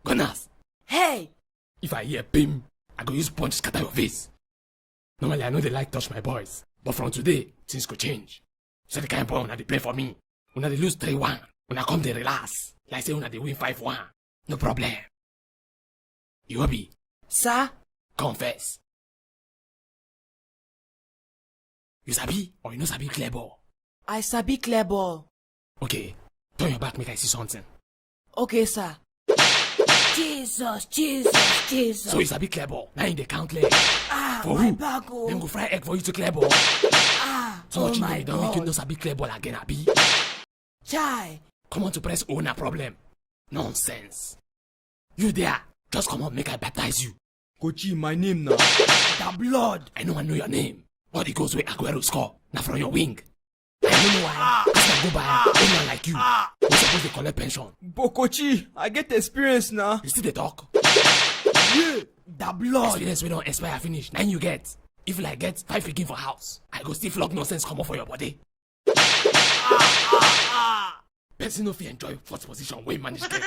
Gunners. Hey! If I hear bim, I go use punch scatter your face. Normally I know they like touch my boys, but from today, things could change. So the kind of boy una dey play for me. Una dey lose 3-1. Una come dey relax. Like say una dey win 5-1. No problem. Iwobi. Sir? Confess. You sabi or you no sabi clear ball? I sabi clear ball. Okay, turn your back make I see something. Okay, sir. Jesus. So you sabi clear ball? Now in the count leg. For my back, oh. Them go fry egg for you to clear ball. So much my don't make God. you no sabi clear ball again, abi? Chai. Come on to press O na problem. Nonsense. You there, just come on make I baptize you. Coachy, my name now. The blood. I know your name. All the goals where Aguero score, now from your wing. I don't know why. As I go by, anyone like you, we're supposed to collect pension. But Coachy, I get experience now. You still dey talk? Yeah. The blood. Experience we don't expire finish. Now you get. If you like get 5 again for house, I go still flog nonsense come up for your body. Person no fit enjoy first position wey manage get.